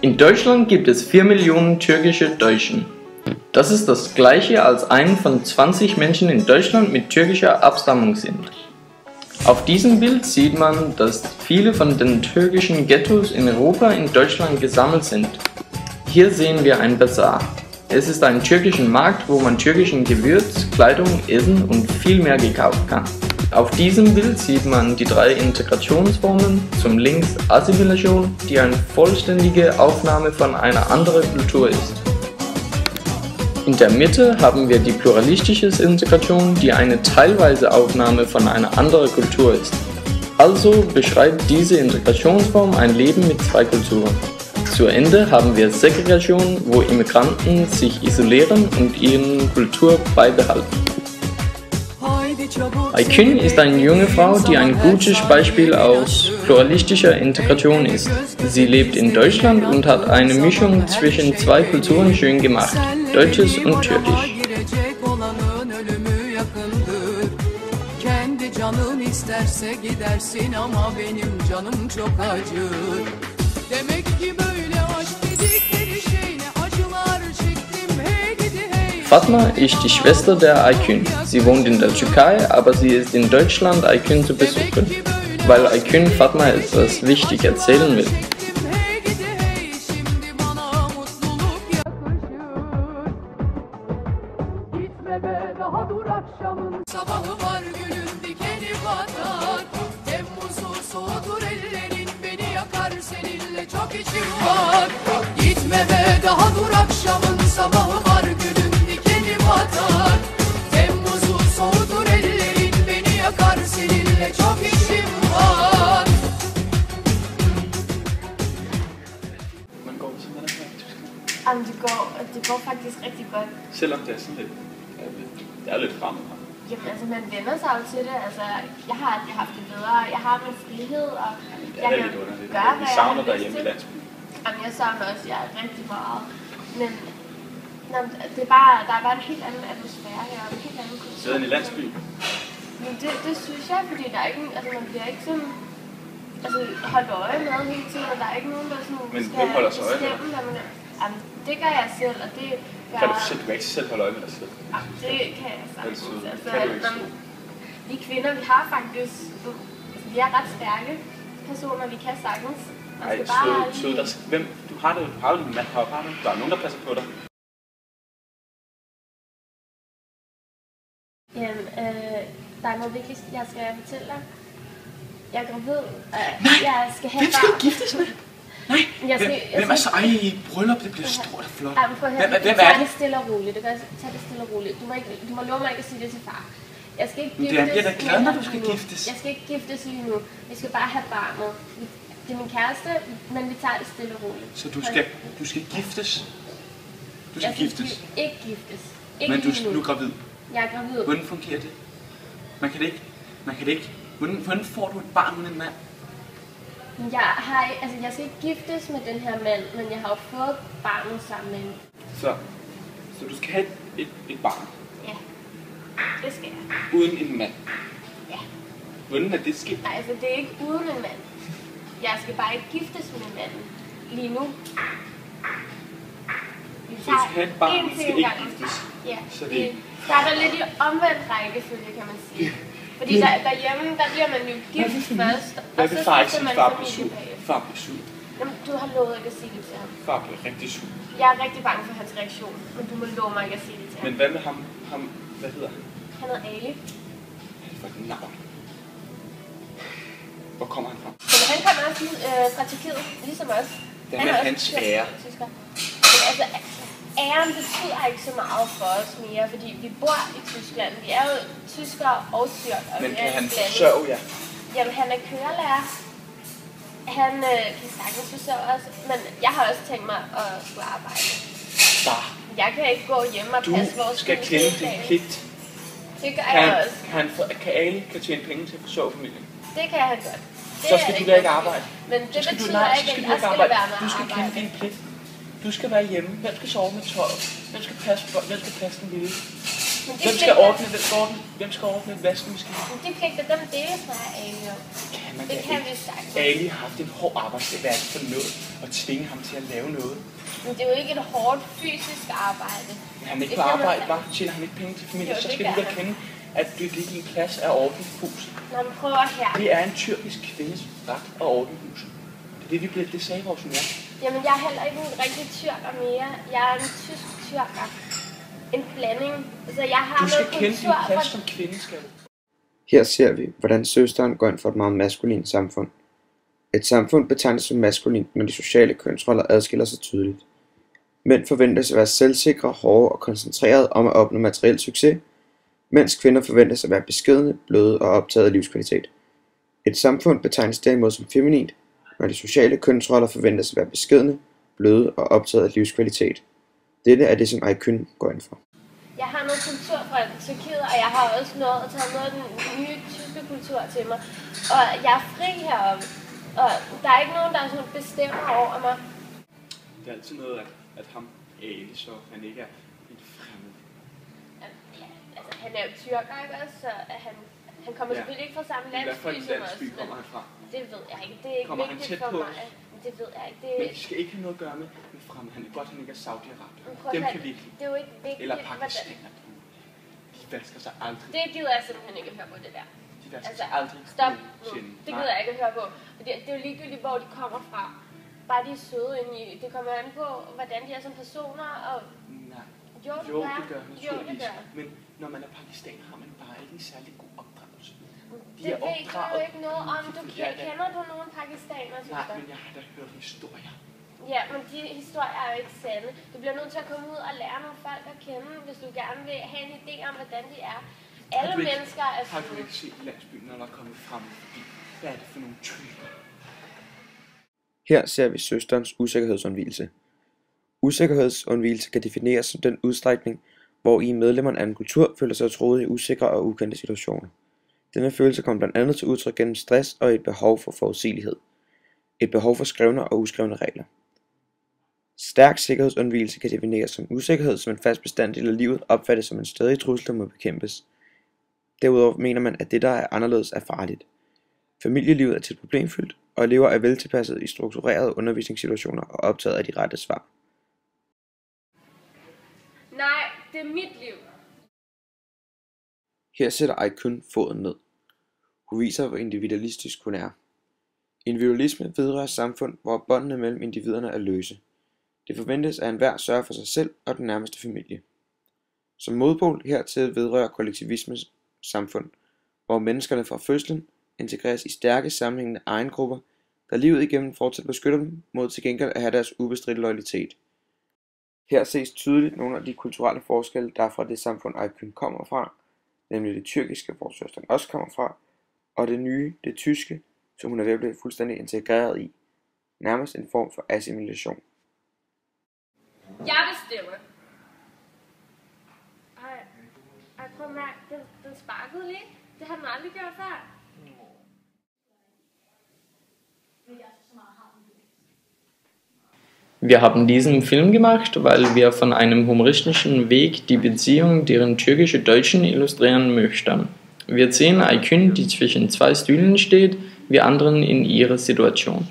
In Deutschland gibt es 4 Millionen türkische Deutschen. Das ist das gleiche als ein von 20 Menschen in Deutschland mit türkischer Abstammung sind. Auf diesem Bild sieht man, dass viele von den türkischen Ghettos in Europa in Deutschland gesammelt sind. Hier sehen wir einen Bazar. Es ist ein türkischer Markt, wo man türkischen Gewürz, Kleidung, Essen und viel mehr gekauft kann. Auf diesem Bild sieht man die 3 Integrationsformen, zum links Assimilation, die eine vollständige Aufnahme von einer anderen Kultur ist. In der Mitte haben wir die pluralistische Integration, die eine teilweise Aufnahme von einer anderen Kultur ist. Also beschreibt diese Integrationsform ein Leben mit 2 Kulturen. Zu Ende haben wir Segregation, wo Immigranten sich isolieren und ihre Kultur beibehalten. Aykün ist eine junge Frau, die ein gutes Beispiel aus pluralistischer Integration ist. Sie lebt in Deutschland und hat eine Mischung zwischen 2 Kulturen schön gemacht, Deutsches und Türkisch. Fatma ist die Schwester der Aykün. Sie wohnt in der Türkei, aber sie ist in Deutschland, Aykün zu besuchen, weil Aykün Fatma etwas wichtig erzählen will. Gitme be daha dur akşamın sabahı var gülüm dikeni batar. Temmuzu soğutur ellerin beni yakar seninle çok işim var. Man går simpelthen ikke med tysk. Jamen, det går faktisk rigtig godt. Selvom det er sådan lidt, det er lidt fremmed her. Jamen, altså, man vender sig jo til det. Altså, jeg har aldrig haft det bedre. Jeg har min frihed, og jeg kan gøre, hvad Vi savner dig hjemme i landsbyen. Jamen, jeg savner også rigtig meget. Men det er bare, der er bare en helt anden atmosfære her, og en helt anden kultur. Sidder i landsbyen? Men det synes jeg, fordi der er ikke, altså, man bliver ikke sådan holdt øje med hele tiden, og der er ikke nogen, der sådan Men hvem holder så øje med dig? Jamen, det gør jeg selv, og det gør... Kan du ikke selv holde øje med dig selv? Jamen, det kan jeg sagtens. Altså, kan du ikke vi kvinder, vi har faktisk... vi er ret stærke personer, vi kan sagtens. Nej, sød. Hvem? Du har jo en mand heroppe. Der er nogen, der passer på dig. Jamen, der er noget vigtigt, jeg skal fortælle dig. Jeg er gravid. Jeg skal have hvem skal du giftes med? Nej, hvem er så i bryllup? Det bliver stort og flot. Hvem er det? Tag det stille og roligt. Tag det stille og roligt. Du må love mig ikke at sige det til far. Jeg skal ikke giftes. Jeg bliver da glad, når du skal giftes. Jeg skal ikke giftes lige nu. Vi skal bare have barnet. Det er min kæreste, men vi tager det stille og roligt. Så du skal giftes? Du skal giftes? Ikke giftes. Men du er gravid? Jeg er gravid. Hvordan fungerer det? Man kan det ikke. Hvordan får du et barn uden en mand? Jeg skal ikke giftes med den her mand, men jeg har jo fået barnet sammen med en. Så du skal have et barn? Ja, det skal jeg. Uden en mand? Ja. Hvordan er det sket? Nej, altså det er ikke uden en mand. Jeg skal bare ikke giftes med en mand lige nu. Så du skal have et barn, men skal ikke giftes? Ja, så det starter lidt i omvendt rækkefølge, kan man sige. Fordi derhjemme, der bliver man jo gift først, og så skal man far familie bagefter. Far bliver sur. Jamen, du har lovet ikke at sige det til ham. Far bliver rigtig sur. Jeg er rigtig bange for hans reaktion, men du må love mig ikke at sige det til ham. Men hvad med ham? Hvad hedder han? Han hedder Ali. Hvad er det for et navn? Hvor kommer han fra? Men han kommer også fra Tyrkiet, ligesom os. Det er hans ære. Men altså, æren betyder ikke så meget for os mere, fordi vi bor i Tyskland. Vi er jo tyskere og tyrkere. Men kan han forsørge jer? Jamen, han er kørelærer. Han kan sagtens forsørge os, men jeg har også tænkt mig at skulle arbejde. Jeg kan ikke gå hjem og passe vores Du skal kende din pligt. Det gør jeg også. Kan Ali tjene penge til at forsørge familien? Det kan han godt. Så skal du da ikke arbejde. Men det betyder ikke, at jeg skal lade være med at arbejde. Du skal kende din pligt. Du skal være hjemme. Hvem skal sove med tøjet? Hvem skal passe den lille? Hvem skal ordne vaskemaskinen? De pligter, dem deles med Ali om. Det kan vi sagtens. Ali har haft en hård arbejdsdag. Hvad er det for noget? Og tvinge ham til at lave noget. Men det er jo ikke et hårdt fysisk arbejde. Men han er ikke på arbejde, bare tjener han ikke penge til familien. Så skal du vel kende, at du ligger i en plads af orden i huset. Når man prøver her. Det er en tyrkisk kvindes ret at ordne huset. Det sagde vores mor. Jamen, jeg er heller ikke en rigtig tyrker mere. Jeg er en tysk tyrker. En blanding. Altså, jeg har du skal noget kende kultur din plads som kvinde, skal du. Her ser vi, hvordan søsteren går ind for et meget maskulint samfund. Et samfund betegnes som maskulint, når de sociale kønsroller adskiller sig tydeligt. Mænd forventes at være selvsikre, hårde og koncentrerede om at opnå materiel succes, mens kvinder forventes at være beskedne, bløde og optaget af livskvalitet. Et samfund betegnes derimod som feminint, når de sociale kønsroller forventes at være beskedne, bløde og optaget af livskvalitet. Dette er det, som Aykün går ind for. Jeg har noget kultur fra Tyrkiet, og jeg har også taget noget af den nye tyske kultur til mig. Og jeg er fri heroppe, og der er ikke nogen, der sådan bestemmer over mig. Det er altid noget, at ham Ali, så han ikke er en fremmed. Ja, altså han er jo tyrker, ikke også? Så han kommer selvfølgelig ikke fra samme landsby som os. Hvad for en landsby kommer han fra? Det ved jeg ikke. Det er ikke vigtigt for mig. Det ved jeg ikke. Men det skal ikke have noget at gøre med fremme. Han er godt, han ikke er Saudi-Arabien. Dem kan vi ikke lide. Det er jo ikke vigtigt. Eller pakistaner. De vasker sig aldrig. Det gider jeg simpelthen ikke at høre på, det der. De vasker sig aldrig. Stop nu. Det gider jeg ikke at høre på. Det er jo ligegyldigt, hvor de kommer fra. Bare de er søde ind i. Det kommer an på, hvordan de er som personer. Og nej. Jo, det gør. Naturligvis. Men når man er pakistaner, har man bare ikke en særlig god opdragelse. Det ved du jo ikke noget om. Kender du nogen pakistanere? Nej, men jeg har da hørt historier. Ja, men de historier er jo ikke sande. Du bliver nødt til at komme ud og lære nogle folk at kende, hvis du gerne vil have en idé om, hvordan de er. Alle mennesker er sådan. Har du ikke set i landsbyen, når der er kommet frem forbi? Hvad er det for nogle typer? Her ser vi søsterens usikkerhedsundvigelse. Usikkerhedsundvigelse kan defineres som den udstrækning, hvor i medlemmerne af en kultur føler sig troet i usikre og ukendte situationer. Denne følelse kommer blandt andet til udtryk gennem stress og et behov for forudsigelighed. Et behov for skrevne og uskrevne regler. Stærk sikkerhedsundvigelse kan defineres som usikkerhed, som en fast bestanddel af livet opfattes som en stadig trussel, der må bekæmpes. Derudover mener man, at det, der er anderledes, er farligt. Familielivet er tit problemfyldt, og elever er veltilpasset i strukturerede undervisningssituationer og optaget af de rette svar. Nej, det er mit liv. Her sætter Aykün foden ned. Hun viser, hvor individualistisk hun er. Individualisme vedrører samfund, hvor båndene mellem individerne er løse. Det forventes, at enhver sørger for sig selv og den nærmeste familie. Som modpol hertil vedrører kollektivismes samfund, hvor menneskerne fra fødslen integreres i stærke sammenhængende egengrupper, der livet igennem fortsat beskytter dem mod til gengæld at have deres ubestridte loyalitet. Her ses tydeligt nogle af de kulturelle forskelle, der er fra det samfund Aykün kommer fra, nemlig det tyrkiske, hvor søsteren også kommer fra, og det nye, det tyske, som hun er ved at blive fuldstændig integreret i. Nærmest en form for assimilation. Jeg bestemmer. Ej, prøv at mærke, den sparkede lige. Det har den aldrig gjort før. Wir haben diesen Film gemacht, weil wir von einem humoristischen Weg die Beziehung deren türkische Deutschen illustrieren möchten. Wir sehen Aykün, die zwischen zwei Stühlen steht, wir anderen in ihrer Situation.